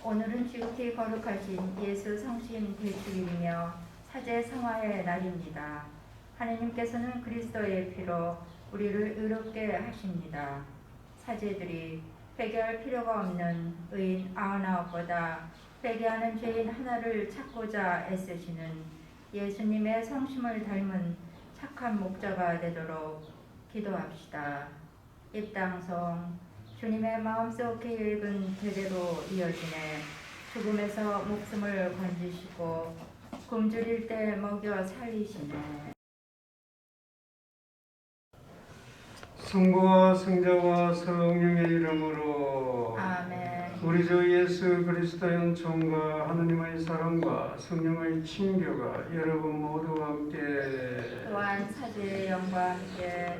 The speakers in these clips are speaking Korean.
오늘은 지극히 거룩하신 예수 성심 대축일이며 사제 성화의 날입니다. 하느님께서는 그리스도의 피로 우리를 의롭게 하십니다. 사제들이 회개할 필요가 없는 의인 99보다 회개하는 죄인 하나를 찾고자 애쓰시는 예수님의 성심을 닮은 착한 목자가 되도록 기도합시다. 입당성 주님의 마음속 계획은 제대로 이어지네. 죽음에서 목숨을 건지시고 굶주릴 때 먹여 살리시네. 성부와 성자와 성령의 이름으로 아멘. 우리 주 예수 그리스도의 은총과 하느님의 사랑과 성령의 친교가 여러분 모두와 함께 또한 사제의 영과 함께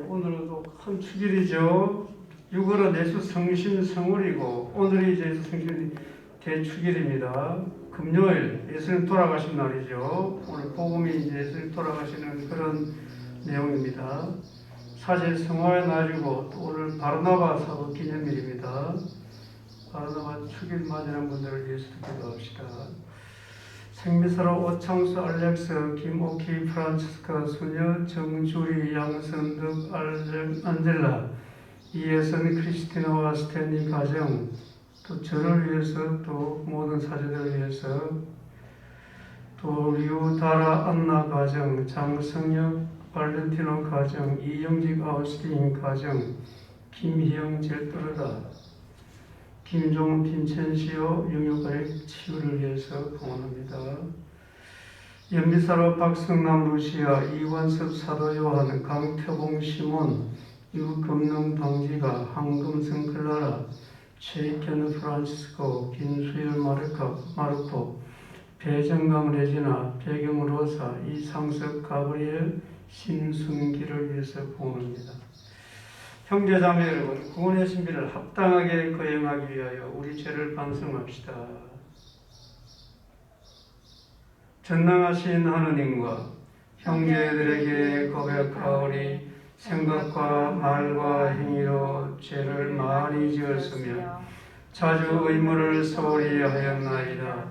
오늘도 큰 축일이죠. 6월은 예수 성심 성월이고 오늘이 예수 성심 대축일입니다. 금요일 예수님 돌아가신 날이죠. 오늘 복음이 예수님 돌아가시는 그런 내용입니다. 사제 성화의 날이고 또 오늘 바르나바 사도 기념일입니다. 바르나바 축일 맞이하는 분들을 위해서 기도합시다. 생미사로 오창수 알렉스 김오키 프란치스카 수녀 정주리 양선득 안젤라 이예선 크리스티나와 스탠리 가정 또 저를 위해서 또 모든 사제들을 위해서 또 류다라 안나 가정 장성혁 발렌티노 가정 이영직 아우스틴 가정 김희영 젤뚜르다 김종훈 빈첸시오 영유가의 치유를 위해서 공헌합니다. 연비사로 박성남 루시아 이원섭 사도 요한 강태봉 시몬 유금능 방지가 황금성 클라라 최익현 프란시스코 김수열 마르코 배정강 레지나 배경 로사 이상석 가브리엘 신순기를 위해서 공헌합니다. 형제자매 여러분, 구원의 신비를 합당하게 거행하기 위하여 우리 죄를 반성합시다. 전능하신 하느님과 형제들에게 고백하오니 생각과 말과 행위로 죄를 많이 지었으며 자주 의무를 소홀히 하였나이다.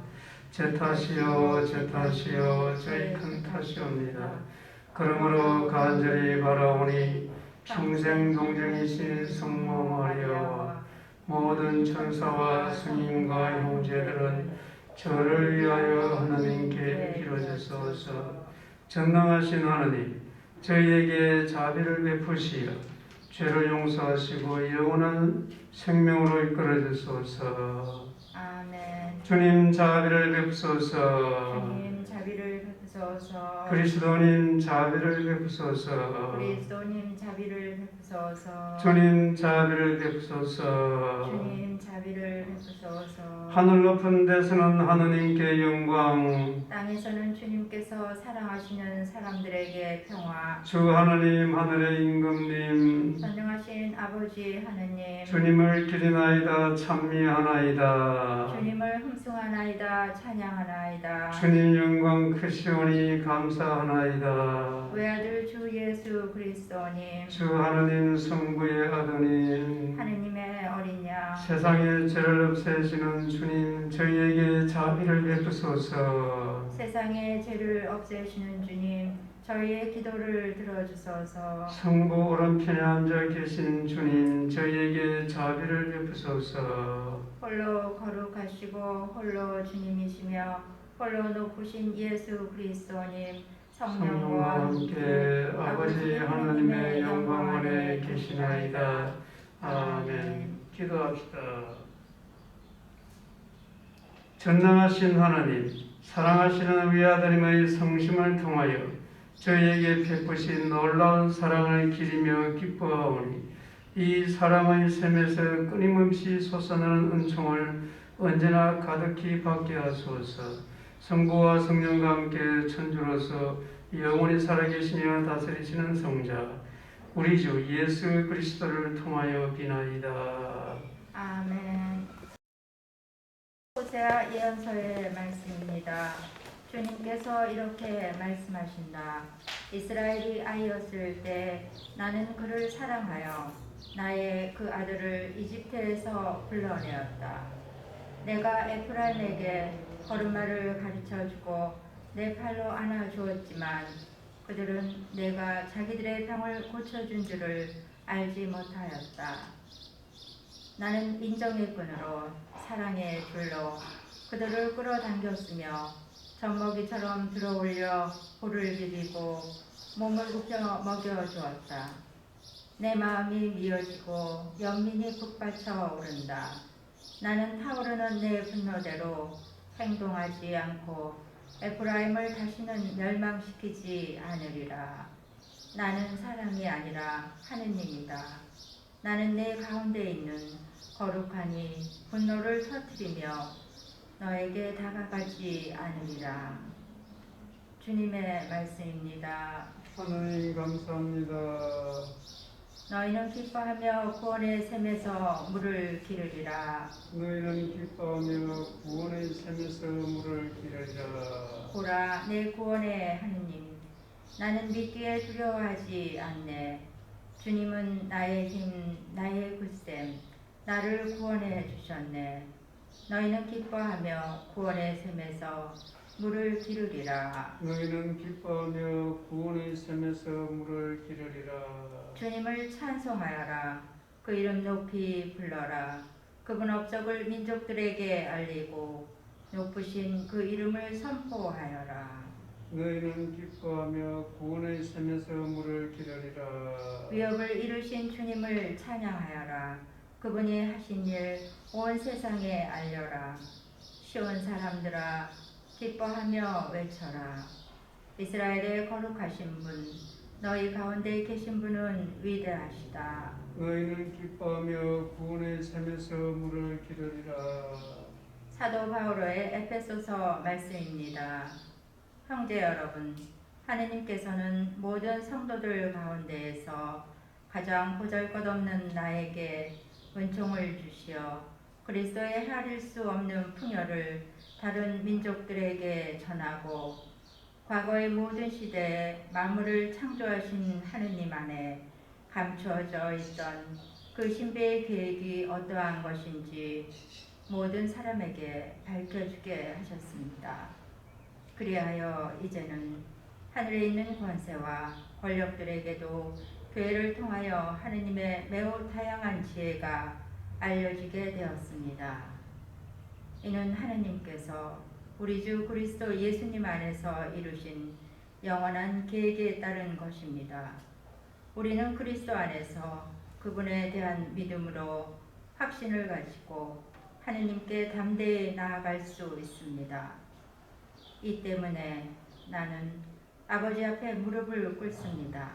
제 탓이요 저희 큰 탓이옵니다. 그러므로 간절히 바라오니 평생 동정이신 성모 마리아와 모든 천사와 스님과 형제들은 저를 위하여 하나님께 빌어주소서. 전능하신 하나님, 저희에게 자비를 베푸시어 죄를 용서하시고 영원한 생명으로 이끌어 주소서. 아멘. 주님 자비를 베푸소서. 주님 자비를 베푸소서. 그리스도님 자비를 베푸소서. 그리스도님 자비를 베푸소서. 주님 자비를 베푸소서. 주님 자비를 베푸소서. 하늘 높은 데서는 하느님께 영광, 땅에서는 주님께서 사랑하시는 사람들에게 평화. 주 하느님 하늘의 임금님 전능하신 아버지 하느님, 주님을 기리나이다 찬미하나이다. 주님을 흠숭하나이다 찬양하나이다. 주님 영광 크시오니 감사하나이다. 외아들 주 예수 그리스도님, 주 하느님 성부의 아드님 하느님의 어린 양, 세상의 죄를 없애시는 주님 저희에게 자비를 베푸소서. 세상의 죄를 없애시는 주님, 저희의 기도를 들어주소서. 성부 오른편에 앉아 계신 주님 저희에게 자비를 베푸소서. 홀로 거룩하시고 홀로 주님이시며 홀로 높으신 예수 그리스도님, 성령과 함께 아버지 하나님의 영광 안에 계시나이다. 아멘. 기도합시다. 전능하신 하나님, 사랑하시는 위아드님의 성심을 통하여 저희에게 베푸신 놀라운 사랑을 기리며 기뻐하오니 이 사랑의 샘에서 끊임없이 솟아나는 은총을 언제나 가득히 받게 하소서. 성부와 성령과 함께 천주로서 영원히 살아계시며 다스리시는 성자 우리 주 예수 그리스도를 통하여 비나이다. 아멘. 호세아 예언서의 말씀입니다. 주님께서 이렇게 말씀하신다. 이스라엘이 아이였을 때 나는 그를 사랑하여 나의 그 아들을 이집트에서 불러내었다. 내가 에프라임에게 걸음마를 가르쳐주고 내 팔로 안아주었지만 그들은 내가 자기들의 병을 고쳐준 줄을 알지 못하였다. 나는 인정의 끈으로 사랑의 줄로 그들을 끌어당겼으며 젖먹이처럼 들어올려 볼을 비비고 몸을 웃겨 먹여주었다. 내 마음이 미어지고 연민이 북받쳐 오른다. 나는 타오르는 내 분노대로 행동하지 않고 에프라임을 다시는 멸망시키지 않으리라. 나는 사람이 아니라 하느님이다. 나는 내 가운데 있는 거룩하니 분노를 터뜨리며 너에게 다가가지 않으리라. 주님의 말씀입니다. 하나님 감사합니다. 너희는 기뻐하며 구원의 샘에서 물을 기르리라. 너희는 기뻐하며 구원의 샘에서 물을 기르리라. 보라, 내 구원의 하느님, 나는 믿기에 두려워하지 않네. 주님은 나의 힘, 나의 굳셈, 나를 구원해 주셨네. 너희는 기뻐하며 구원의 샘에서 물을 기르리라. 너희는 기뻐하며 구원의 샘에서 물을 기르리라. 주님을 찬송하여라. 그 이름 높이 불러라. 그분 업적을 민족들에게 알리고 높으신 그 이름을 선포하여라. 너희는 기뻐하며 구원의 샘에서 물을 기르리라. 위협을 이루신 주님을 찬양하여라. 그분이 하신 일 온 세상에 알려라. 시온 사람들아 기뻐하며 외쳐라. 이스라엘의 거룩하신 분, 너희 가운데 계신 분은 위대하시다. 너희는 기뻐하며 구원의 샘에서 물을 기르리라. 사도 바오로의 에베소서 말씀입니다. 형제 여러분, 하느님께서는 모든 성도들 가운데에서 가장 보잘것없는 나에게 은총을 주시어 그리스도의 헤아릴 수 없는 풍요를 다른 민족들에게 전하고 과거의 모든 시대에 만물을 창조하신 하느님 안에 감추어져 있던 그 신비의 계획이 어떠한 것인지 모든 사람에게 밝혀주게 하셨습니다. 그리하여 이제는 하늘에 있는 권세와 권력들에게도 교회를 통하여 하느님의 매우 다양한 지혜가 알려지게 되었습니다. 이는 하느님께서 우리 주 그리스도 예수님 안에서 이루신 영원한 계획에 따른 것입니다. 우리는 그리스도 안에서 그분에 대한 믿음으로 확신을 가지고 하느님께 담대히 나아갈 수 있습니다. 이 때문에 나는 아버지 앞에 무릎을 꿇습니다.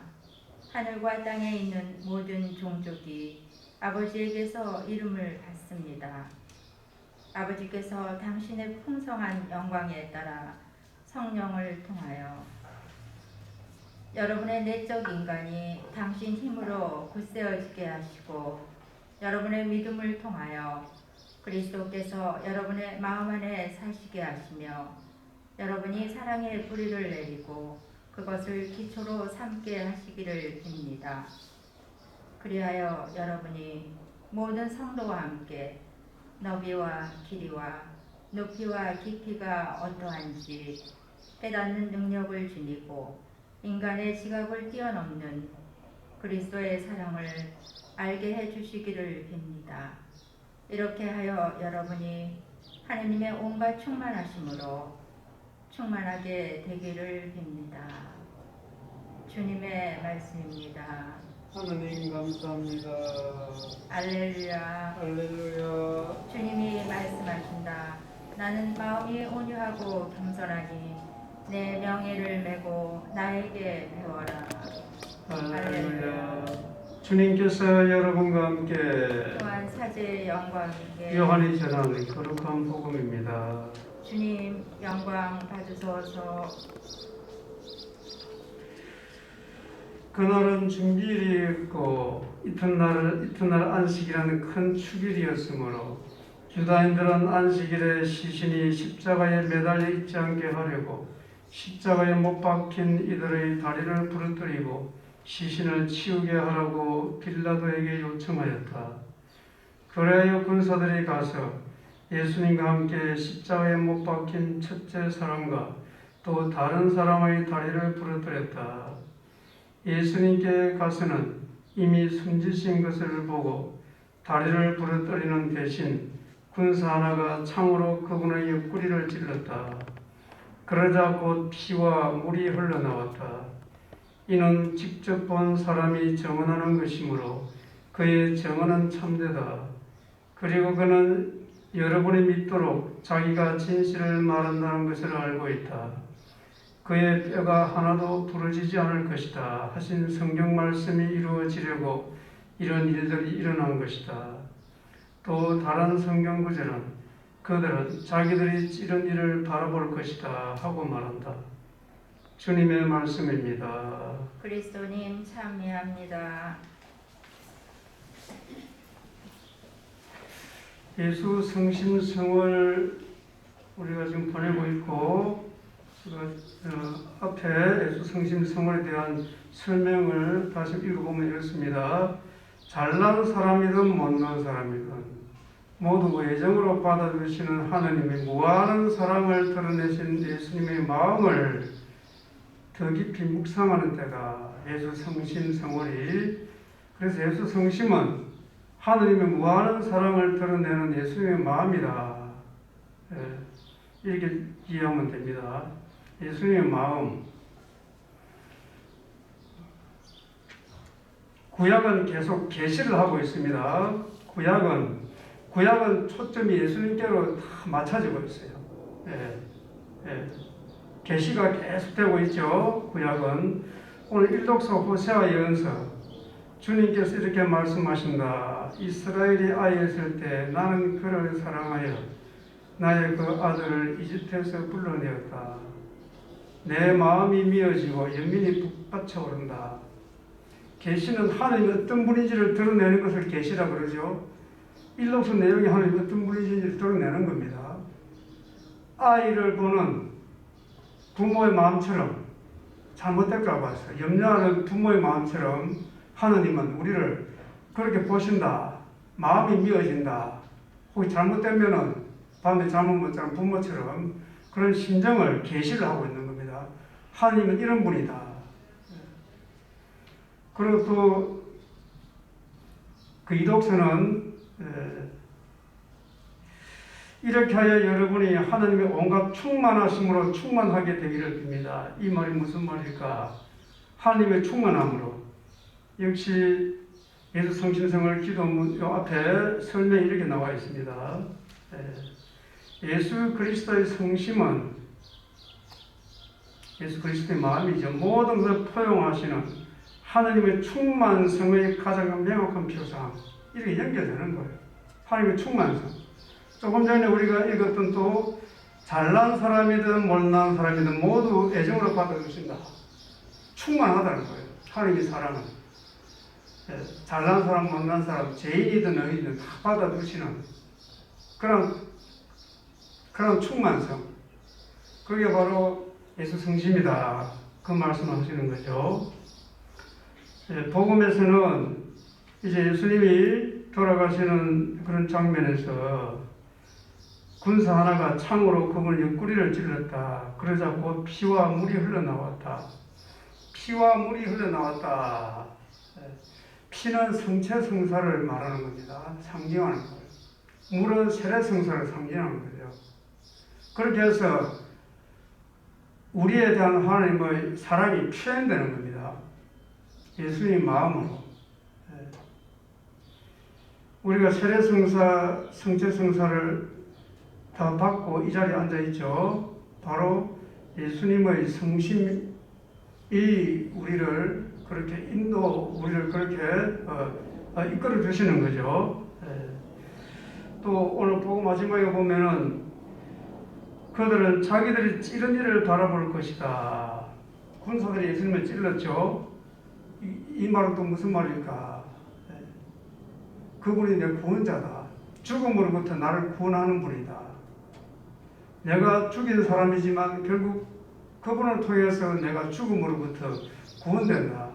하늘과 땅에 있는 모든 종족이 아버지에게서 이름을 받습니다. 아버지께서 당신의 풍성한 영광에 따라 성령을 통하여 여러분의 내적 인간이 당신 힘으로 굳세어지게 하시고 여러분의 믿음을 통하여 그리스도께서 여러분의 마음 안에 사시게 하시며 여러분이 사랑의 뿌리를 내리고 그것을 기초로 삼게 하시기를 빕니다. 그리하여 여러분이 모든 성도와 함께 너비와 길이와 높이와 깊이가 어떠한지 깨닫는 능력을 지니고 인간의 지각을 뛰어넘는 그리스도의 사랑을 알게 해주시기를 빕니다. 이렇게 하여 여러분이 하느님의 온갖 충만하심으로 충만하게 되기를 빕니다. 주님의 말씀입니다. 하나님 감사합니다. 알렐루야. 할렐루야. 주님이 말씀하신다. 나는 마음이 온유하고 겸손하니 내 명예를 메고 나에게 배워라. 할렐루야. 주님께서 여러분과 함께 또한 사제의 영광이게 요한이 전하는 거룩한 복음입니다. 주님 영광 받으소서. 그날은 중기일이었고 이튿날 안식이라는 큰 축일이었으므로 유다인들은 안식일에 시신이 십자가에 매달려 있지 않게 하려고 십자가에 못 박힌 이들의 다리를 부러뜨리고 시신을 치우게 하라고 빌라도에게 요청하였다. 그래야 군사들이 가서 예수님과 함께 십자가에 못 박힌 첫째 사람과 또 다른 사람의 다리를 부러뜨렸다. 예수님께 가서는 이미 숨지신 것을 보고 다리를 부러뜨리는 대신 군사 하나가 창으로 그분의 옆구리를 찔렀다. 그러자 곧 피와 물이 흘러나왔다. 이는 직접 본 사람이 증언하는 것이므로 그의 증언은 참되다. 그리고 그는 여러분이 믿도록 자기가 진실을 말한다는 것을 알고 있다. 그의 뼈가 하나도 부러지지 않을 것이다 하신 성경 말씀이 이루어지려고 이런 일들이 일어난 것이다. 또 다른 성경 구절은 그들은 자기들이 찌른 일을 바라볼 것이다 하고 말한다. 주님의 말씀입니다. 그리스도님 참미합니다. 예수 성심성을 우리가 지금 보내고 있고 앞에 예수 성심성을에 대한 설명을 다시 읽어보면 이렇습니다. 잘난 사람이든 못난 사람이든 모두 애정으로 받아주시는 하나님의 무한한 사랑을 드러내신 예수님의 마음을 더 깊이 묵상하는 때가 예수 성심성월이. 그래서 예수 성심은 하나님의 무한한 사랑을 드러내는 예수님의 마음이다. 이렇게 이해하면 됩니다. 예수님의 마음. 구약은 계속 계시를 하고 있습니다. 구약은 초점이 예수님께로 다 맞춰지고 있어요. 계시가 계속되고 있죠. 구약은. 오늘 일독서 호세아 예언서 주님께서 이렇게 말씀하신다. 이스라엘이 아이였을 때 나는 그를 사랑하여 나의 그 아들을 이집트에서 불러내었다. 내 마음이 미어지고 연민이 북받쳐 오른다. 계시는 하나님이 어떤 분인지를 드러내는 것을 계시라 그러죠. 일록서 내용이 하나님이 어떤 분인지를 드러내는 겁니다. 아이를 보는 부모의 마음처럼 잘못될까 봐서 염려하는 부모의 마음처럼 하나님은 우리를 그렇게 보신다. 마음이 미어진다. 혹시 잘못되면은 밤에 잠을 못 자는 부모처럼 그런 심정을 계시를 하고 있는 겁니다. 하나님은 이런 분이다. 그리고 또 그 이독서는 이렇게 하여 여러분이 하나님의 온갖 충만하심으로 충만하게 되기를 빕니다. 이 말이 무슨 말일까? 하나님의 충만함으로. 역시 예수 성심성을 기도문 앞에 설명이 이렇게 나와 있습니다. 예수 그리스도의 성심은 예수 그리스도의 마음이죠. 모든 것을 포용하시는 하나님의 충만성의 가장 명확한 표상. 이렇게 연결되는 거예요. 하나님의 충만성. 조금 전에 우리가 읽었던 또 잘난 사람이든 못난 사람이든 모두 애정으로 받아주신다. 충만하다는 거예요. 하나님의 사랑은. 잘난 사람, 못난 사람, 죄인이든 의인이든 다 받아주시는 그런 충만성. 그게 바로 예수 성심이다. 그 말씀을 하시는 거죠. 복음에서는 이제 예수님이 돌아가시는 그런 장면에서 군사 하나가 창으로 그분의 옆구리를 찔렀다. 그러자 곧 피와 물이 흘러나왔다. 피와 물이 흘러나왔다. 피는 성체성사를 말하는 겁니다. 상징하는 거예요. 물은 세례성사를 상징하는 거죠. 그렇게 해서 우리에 대한 하나님의 사랑이 표현되는 겁니다. 예수님의 마음으로. 우리가 세례성사, 성체성사를 다 받고 이 자리에 앉아있죠. 바로 예수님의 성심이 우리를 그렇게 우리를 그렇게 이끌어 주시는 거죠. 또 오늘 보고 마지막에 보면은 그들은 자기들이 찌른 일을 바라볼 것이다. 군사들이 예수님을 찔렀죠. 이 말은 또 무슨 말일까? 그분이 내 구원자다. 죽음으로부터 나를 구원하는 분이다. 내가 죽인 사람이지만 결국 그분을 통해서 내가 죽음으로부터 구원된다.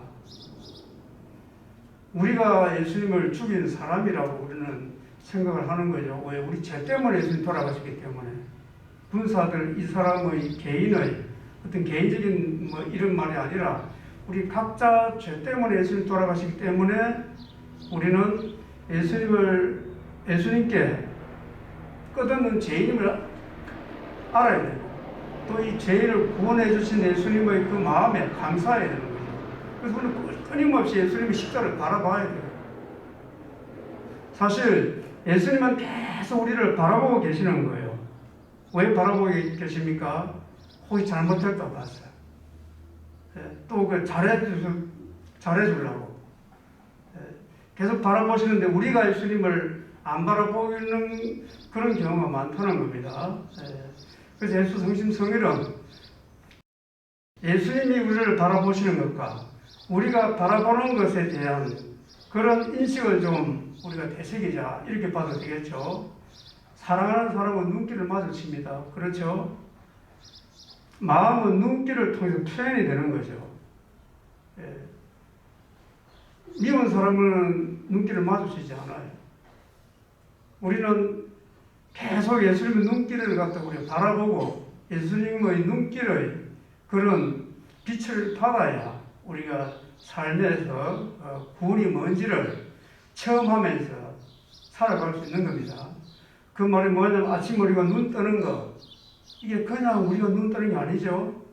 우리가 예수님을 죽인 사람이라고 우리는 생각을 하는 거죠. 왜? 우리 죄 때문에 예수님 돌아가셨기 때문에. 군사들 이 사람의 개인의 어떤 개인적인 뭐 이런 말이 아니라 우리 각자 죄 때문에 예수님 돌아가시기 때문에 우리는 예수님께 끝없는 죄인임을 알아야 되고 또 이 죄인을 구원해 주신 예수님의 그 마음에 감사해야 되는 거죠. 그래서 우리는 끊임없이 예수님의 십자를 바라봐야 돼요. 사실 예수님은 계속 우리를 바라보고 계시는 거예요. 왜 바라보고 계십니까? 혹시 잘못했다고 봤어요. 또 그 잘해주려고. 계속 바라보시는데 우리가 예수님을 안 바라보는 그런 경우가 많다는 겁니다. 그래서 예수 성심 성일은 예수님이 우리를 바라보시는 것과 우리가 바라보는 것에 대한 그런 인식을 좀 우리가 되새기자 이렇게 봐도 되겠죠. 사랑하는 사람은 눈길을 마주칩니다. 그렇죠? 마음은 눈길을 통해서 표현이 되는 거죠. 미운 사람은 눈길을 마주치지 않아요. 우리는 계속 예수님의 눈길을 갖다 우리가 바라보고 예수님의 눈길의 그런 빛을 받아야 우리가 삶에서 구원이 뭔지를 체험하면서 살아갈 수 있는 겁니다. 그 말이 뭐냐면 아침 우리가 눈 뜨는 것, 이게 그냥 우리가 눈 뜨는 게 아니죠.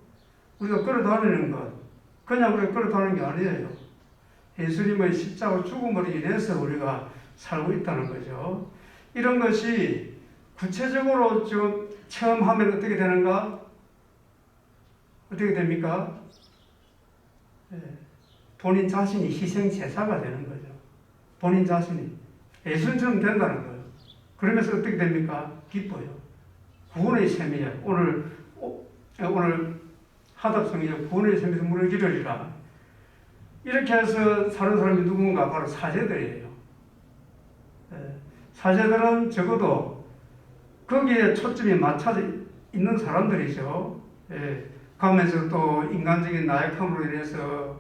우리가 걸어다니는 것, 그냥 우리가 걸어다니는 게 아니에요. 예수님의 십자가 죽음으로 인해서 우리가 살고 있다는 거죠. 이런 것이 구체적으로 좀 체험하면 어떻게 되는가? 어떻게 됩니까? 본인 자신이 희생제사가 되는 거죠. 본인 자신이 예수님처럼 된다는 거예요. 그러면서 어떻게 됩니까? 기뻐요. 구원의 셈이야. 오늘 하답성이죠. 구원의 셈에서 물을 기르리라. 이렇게 해서 사는 사람이 누군가? 바로 사제들이에요. 사제들은 적어도 거기에 초점이 맞춰져 있는 사람들이죠. 가면서 또 인간적인 나약함으로 인해서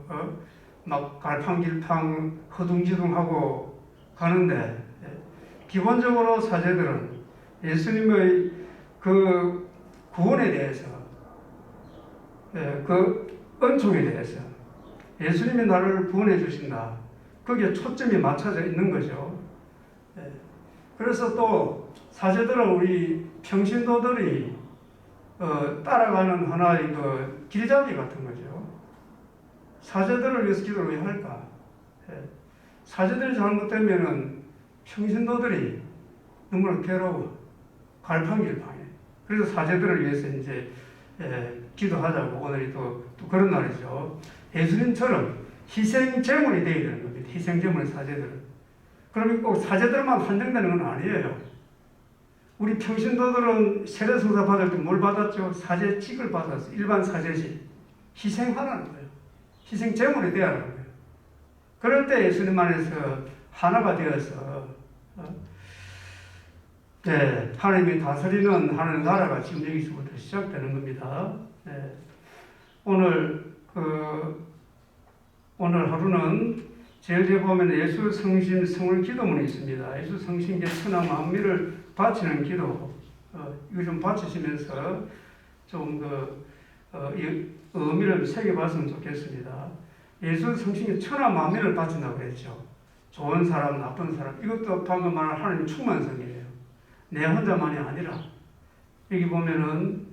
막 갈팡질팡 허둥지둥하고 가는데 기본적으로 사제들은 예수님의 그 구원에 대해서 그 은총에 대해서 예수님이 나를 구원해 주신다. 거기에 초점이 맞춰져 있는 거죠. 그래서 또 사제들은 우리 평신도들이 따라가는 하나의 그 길잡이 같은 거죠. 사제들을 위해서 기도를 왜 할까? 사제들이 잘못되면은 평신도들이 너무나 괴로워. 갈팡질팡해. 그래서 사제들을 위해서 이제 기도하자고 오늘이 또 그런 날이죠. 예수님처럼 희생제물이 되어야 되는 겁니다. 희생제물 사제들은. 그러면 꼭 사제들만 한정되는 건 아니에요. 우리 평신도들은 세례성사 받을 때 뭘 받았죠? 사제직을 받았어. 일반 사제직. 희생하라는 거예요. 희생제물이 되어야 하는 거예요. 그럴 때 예수님 안에서 하나가 되어서 하나님이 다스리는 하나님 나라가 지금 여기서부터 시작되는 겁니다. 오늘 하루는 제일에 보면 예수 성심 성을 기도문이 있습니다. 예수 성심께 천하 만민을 바치는 기도. 이거 좀 바치시면서 좀 이 의미를 새겨봤으면 좋겠습니다. 예수 성심께 천하 만민을 바친다고 했죠. 좋은 사람, 나쁜 사람. 이것도 방금 말한 하나님 충만성이에요. 내 혼자만이 아니라. 여기 보면은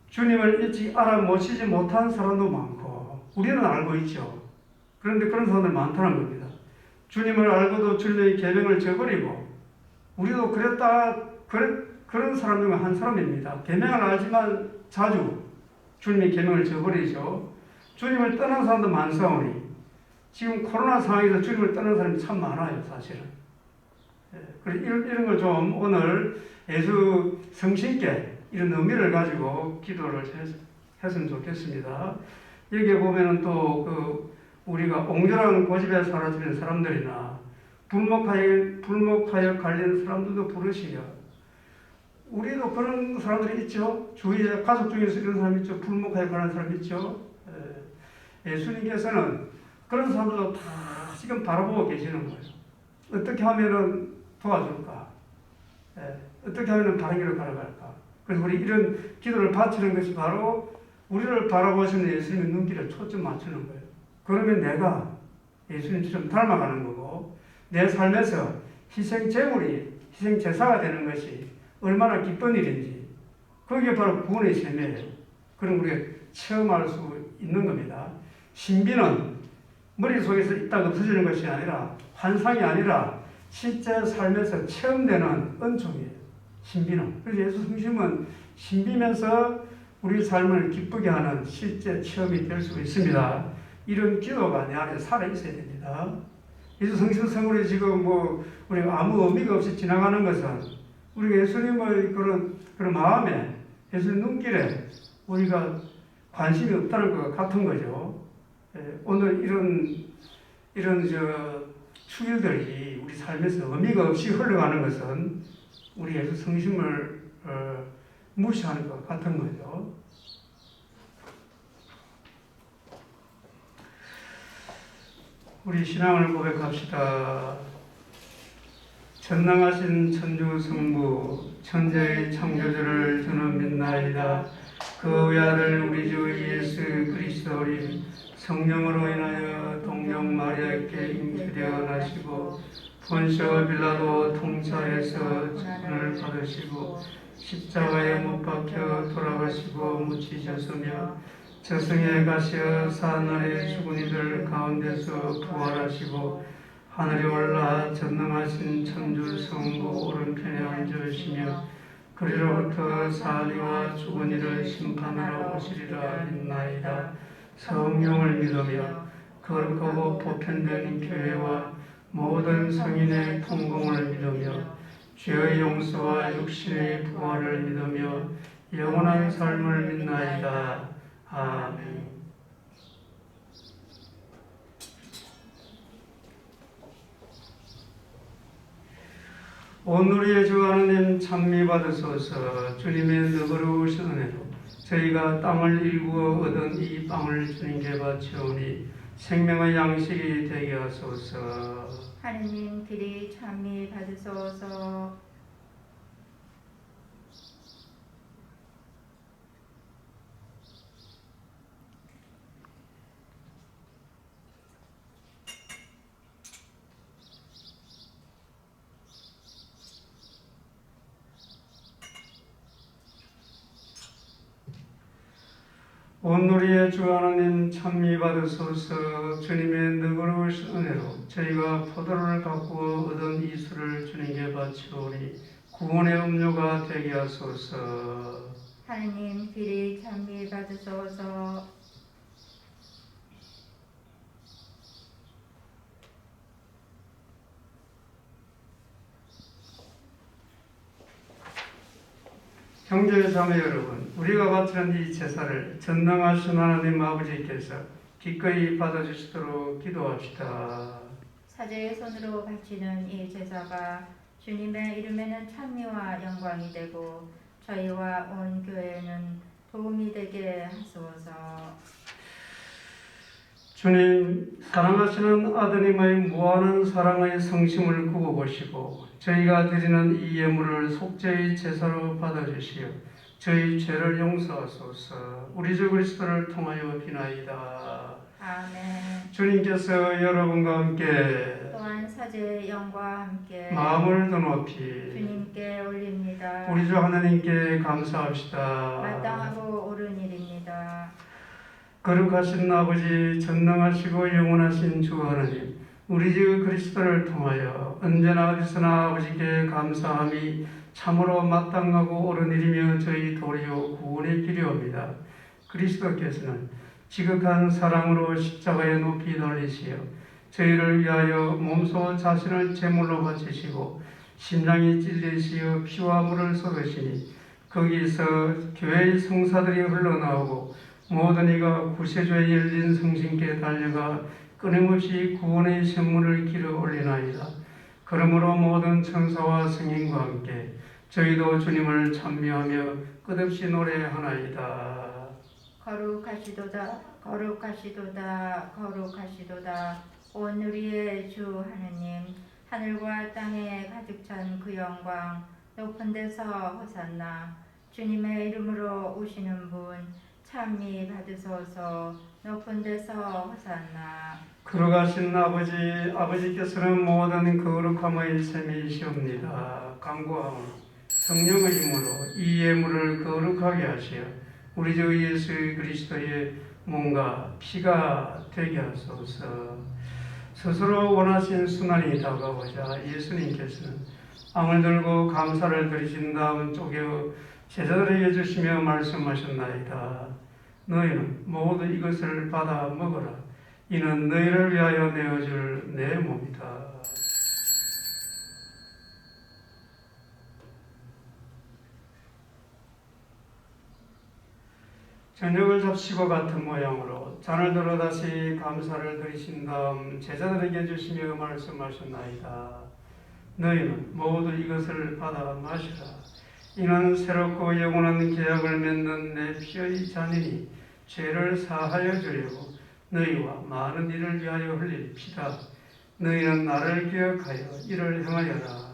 주님을 일찍 알아모시지 못한 사람도 많고 우리는 알고 있죠. 그런데 그런 사람들 많다는 겁니다. 주님을 알고도 주님의 계명을 저버리고 우리도 그런 사람 중에 한 사람입니다. 계명을 알지만 자주 주님의 계명을 저버리죠. 주님을 떠난 사람도 많사오니 지금 코로나 상황에서 주님을 떠난 사람이 참 많아요. 사실은. 이런 걸 좀 오늘 예수 성신께 이런 의미를 가지고 기도를 했으면 좋겠습니다. 여기에 보면은 또 우리가 옹졸한 고집에 사라지는 사람들이나 불목하여 갈리는 사람들도 부르시며 우리도 그런 사람들이 있죠. 주위에 가족 중에서 이런 사람 있죠. 불목하여 가는 사람 있죠. 예수님께서는 그런 사람들도 다 지금 바라보고 계시는 거예요. 어떻게 하면은 도와줄까? 예, 어떻게 하면 바른 길로 걸어갈까? 그래서 우리 이런 기도를 바치는 것이 바로 우리를 바라보시는 예수님의 눈길에 초점 맞추는 거예요. 그러면 내가 예수님처럼 닮아가는 거고 내 삶에서 희생 제물이 희생 제사가 되는 것이 얼마나 기쁜 일인지 그게 바로 구원의 셈이에요. 그럼 우리가 체험할 수 있는 겁니다. 신비는 머릿속에서 있다가 없어지는 것이 아니라 환상이 아니라 실제 삶에서 체험되는 은총이에요. 신비는. 그래서 예수 성심은 신비면서 우리 삶을 기쁘게 하는 실제 체험이 될 수 있습니다. 이런 기도가 내 안에 살아있어야 됩니다. 예수 성심 성물이 지금 우리가 아무 의미가 없이 지나가는 것은 우리가 예수님의 그런 마음에 예수님 눈길에 우리가 관심이 없다는 것 같은 거죠. 오늘 이런 축일들이 우리 삶에서 의미가 없이 흘러가는 것은 우리 예수 성심을 무시하는 것 같은 거죠. 우리 신앙을 고백합시다. 전능하신 천주 성부 천재의 창조주를 저는 믿나이다. 그 외아들 우리 주 예수 그리스도님 성령으로 인하여 동정 마리아께 잉태되어 나시고 본시오 빌라도 통치하여서 죽음을 받으시고 십자가에 못 박혀 돌아가시고 묻히셨으며 저승에 가시어 사하늘에 죽은 이들 가운데서 부활하시고 하늘에 올라 전능하신 천주 성부 오른편에 앉으시며 그리로부터 사리와 죽은 이를 심판하러 오시리라 믿나이다. 성령을 믿으며 거룩하고 보편된 교회와 모든 성인의 통공을 믿으며 죄의 용서와 육신의 부활을 믿으며 영원한 삶을 믿나이다. 아멘. 오늘의 주 하나님 찬미 받으소서. 주님의 너그러우신 은혜로 저희가 땅을 일구어 얻은 이 빵을 주님께 바치오니 생명의 양식이 되게 하소서. 하느님 길이 찬미 받으소서. 온누리의 주 하나님 찬미 받으소서. 주님의 너그러우신 은혜로 저희가 포도를 가꾸어 얻은 이 술을 주님께 바치오니 구원의 음료가 되게 하소서. 하느님 길이 찬미 받으소서. 형제 자매 여러분, 우리가 바치는 이 제사를 전능하신 하나님 아버지께서 기꺼이 받아주시도록 기도합시다. 사제의 손으로 바치는 이 제사가 주님의 이름에는 찬미와 영광이 되고 저희와 온 교회는 도움이 되게 하소서. 주님, 사랑하시는 아드님의 무한한 사랑의 성심을 굽어보시고 저희가 드리는 이 예물을 속죄의 제사로 받아주시어 저희 죄를 용서하소서. 우리 주 그리스도를 통하여 비나이다. 아멘. 주님께서 여러분과 함께 또한 사제의 영과 함께 마음을 더 높이 주님께 올립니다. 우리 주 하나님께 감사합시다. 마땅하고 옳은 일입니다. 거룩하신 아버지, 전능하시고 영원하신 주 하나님, 우리 주 그리스도를 통하여 언제나 어디서나 아버지께 감사함이 참으로 마땅하고 옳은 일이며 저희 도리요 구원의 길이옵니다. 그리스도께서는 지극한 사랑으로 십자가에 높이 달리시어 저희를 위하여 몸소 자신을 제물로 바치시고 심장이 찔리시어 피와 물을 쏟으시니 거기서 교회의 성사들이 흘러나오고 모든 이가 구세주의 열린 성신께 달려가 끊임없이 구원의 샘물을 길어 올리나이다. 그러므로 모든 천사와 성인과 함께 저희도 주님을 찬미하며 끝없이 노래하나이다. 거룩하시도다 거룩하시도다 거룩하시도다. 온 우리의 주 하느님 하늘과 땅에 가득 찬 그 영광 높은 데서 호산나. 주님의 이름으로 오시는 분 찬미 받으소서. 높은 데서 호산나. 거룩하신 아버지께서는 모든 거룩함의 셈이시옵니다. 간구하오니 성령의 힘으로 이 예물을 거룩하게 하시어 우리 주 예수 그리스도의 몸과 피가 되게 하소서. 스스로 원하신 순환이 다가오자 예수님께서는 빵을 들고 감사를 드리신 다음 쪼개어 제자들에게 주시며 말씀하셨나이다. 너희는 모두 이것을 받아 먹어라. 이는 너희를 위하여 내어줄 내 몸이다. 저녁을 잡시고 같은 모양으로 잔을 들어 다시 감사를 드리신 다음 제자들에게 주시며 말씀하셨나이다. 너희는 모두 이것을 받아 마시라. 이는 새롭고 영원한 계약을 맺는 내 피의 잔이니 죄를 사하여 주려고 너희와 많은 이를 위하여 흘릴 피다. 너희는 나를 기억하여 이를 행하여라.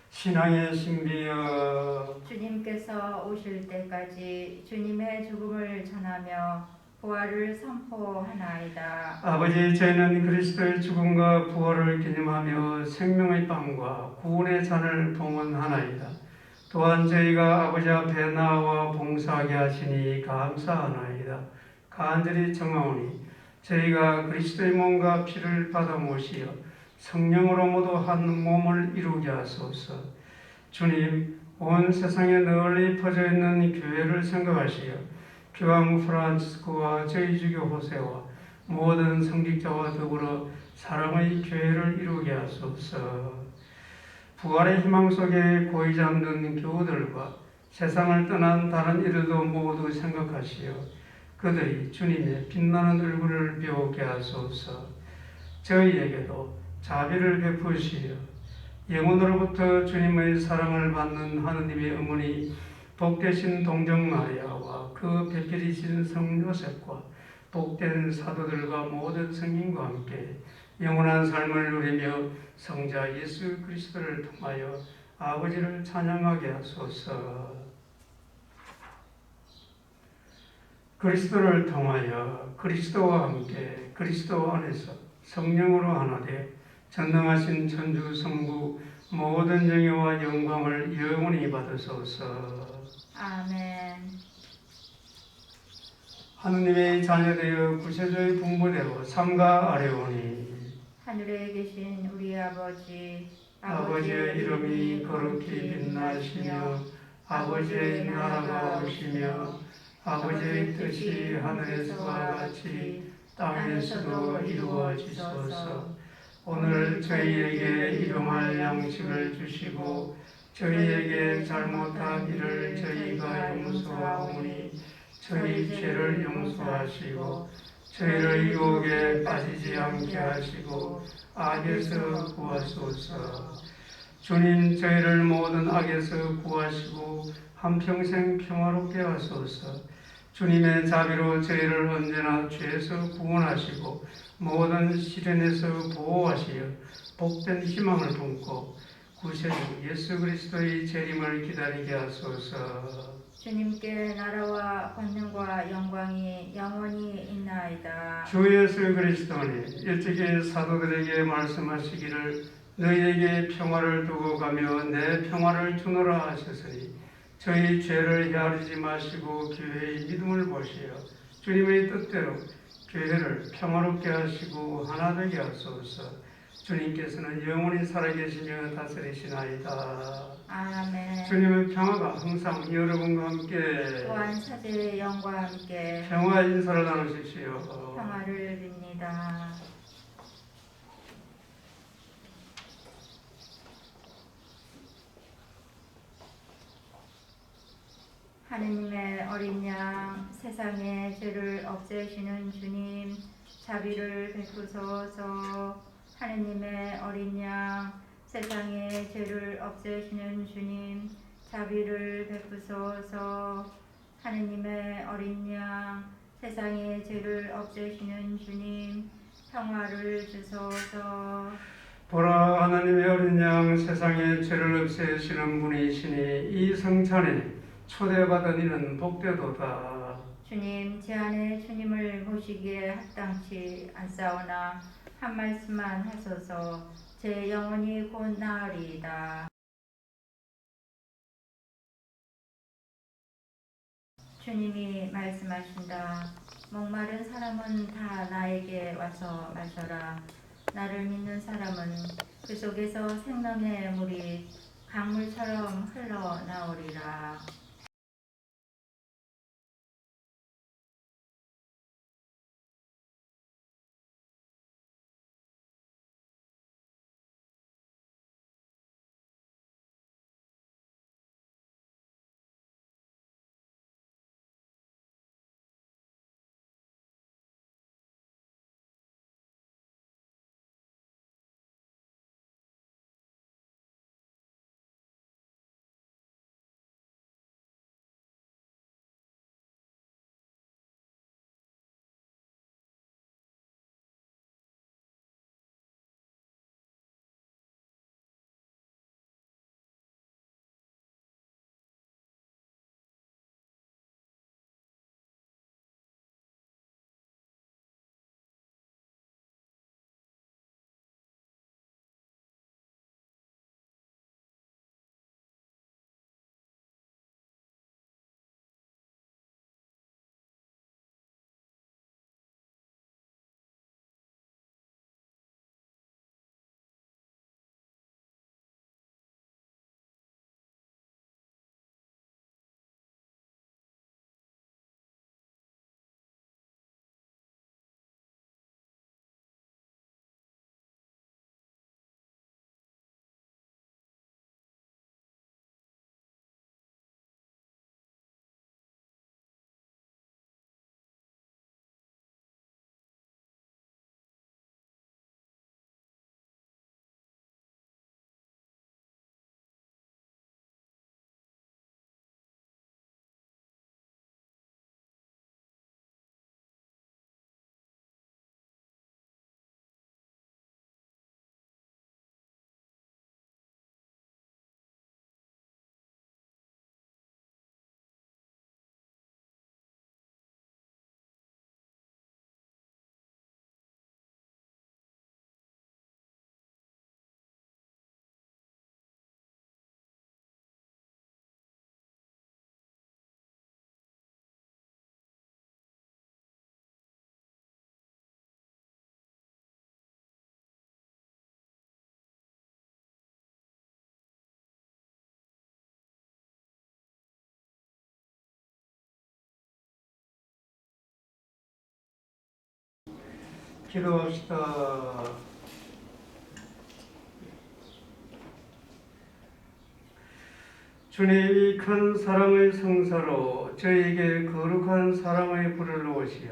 신앙의 신비여, 주님께서 오실 때까지 주님의 죽음을 전하며 부활을 선포하나이다. 아버지, 저희는 그리스도의 죽음과 부활을 기념하며 생명의 빵과 구원의 잔을 봉헌하나이다. 또한 저희가 아버지 앞에 나와 봉사하게 하시니 감사하나이다. 간절히 청하오니 저희가 그리스도의 몸과 피를 받아 모시어 성령으로 모두 한 몸을 이루게 하소서. 주님, 온 세상에 널리 퍼져 있는 교회를 생각하시어 교황 프란치스코와 저희 주교 호세와 모든 성직자와 더불어 사랑의 교회를 이루게 하소서. 부활의 희망 속에 고이 잠든 교우들과 세상을 떠난 다른 이들도 모두 생각하시어 그들이 주님의 빛나는 얼굴을 배우게 하소서. 저희에게도 자비를 베푸시어 영혼으로부터 주님의 사랑을 받는 하느님의 어머니 복되신 동정마리아와 그 배필이신 성요셉과 복된 사도들과 모든 성인과 함께 영원한 삶을 누리며 성자 예수 그리스도를 통하여 아버지를 찬양하게 하소서. 그리스도를 통하여 그리스도와 함께 그리스도 안에서 성령으로 하나 되어 전능하신 천주 성부 모든 영예와 영광을 영원히 받으소서. 아멘. 하느님의 자녀되어 구세주의 분부대로 삼가 아뢰오니 하늘에 계신 우리 아버지, 아버지의 이름이 거룩히 빛나시며 아버지의 나라가 오시며 아버지의 뜻이 하늘에서와 같이 땅에서도 이루어지소서. 오늘 저희에게 일용할 양식을 주시고 저희에게 잘못한 일을 저희가 용서하오니 저희 죄를 용서하시고 저희를 유혹에 빠지지 않게 하시고 악에서 구하소서. 주님, 저희를 모든 악에서 구하시고 한평생 평화롭게 하소서. 주님의 자비로 저희를 언제나 죄에서 구원하시고 모든 시련에서 보호하시어 복된 희망을 품고 구세주 예수 그리스도의 재림을 기다리게 하소서. 주님께 나라와 권능과 영광이 영원히 있나이다. 주 예수 그리스도는 일찍이 사도들에게 말씀하시기를 너희에게 평화를 두고 가며 내 평화를 주노라 하셨으니 저희 죄를 헤아리지 마시고 교회의 믿음을 보시어 주님의 뜻대로 교회를 평화롭게 하시고 하나 되게 하소서. 주님께서는 영원히 살아계시며 다스리시나이다. 아멘. 주님의 평화가 항상 여러분과 함께 또한 사제의 영과 함께 평화 인사를 나누십시오. 평화를 빕니다. 하느님의 어린 양, 세상의 죄를 없애시는 주님, 자비를 베푸소서. 하느님의 어린 양, 세상의 죄를 없애시는 주님, 자비를 베푸소서. 하느님의 어린 양, 세상의 죄를 없애시는 주님, 평화를 주소서. 보라, 하나님의 어린 양, 세상의 죄를 없애시는 분이시니 이 성찬에 초대받은 이는 복되도다. 주님, 제 안에 주님을 모시기에 합당치 않사오나 한 말씀만 하소서. 제 영혼이 곧 나으리이다. 주님이 말씀하신다. 목마른 사람은 다 나에게 와서 마셔라. 나를 믿는 사람은 그 속에서 생명의 물이 강물처럼 흘러나오리라. 기도합시다. 주님, 이 큰 사랑의 성사로 저희에게 거룩한 사랑의 불을 놓으시어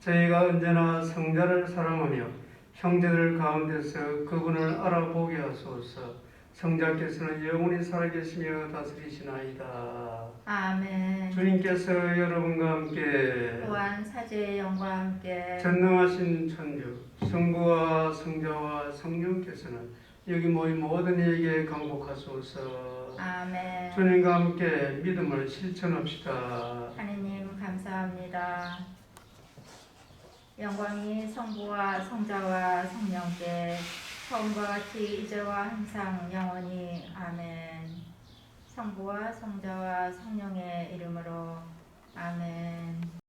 저희가 언제나 성자를 사랑하며 형제들 가운데서 그분을 알아보게 하소서. 성자께서는 영원히 살아계시며 다스리시나이다. 아멘. 주님께서 여러분과 함께 또한 사제의 영과 함께 전능하신 천주 성부와 성자와 성령께서는 여기 모인 모든 이에게 강복하소서. 아멘. 주님과 함께 믿음을 실천합시다. 하느님 감사합니다. 영광이 성부와 성자와 성령께 처음과 같이 이제와 항상 영원히 아멘. 성부와 성자와 성령의 이름으로 아멘.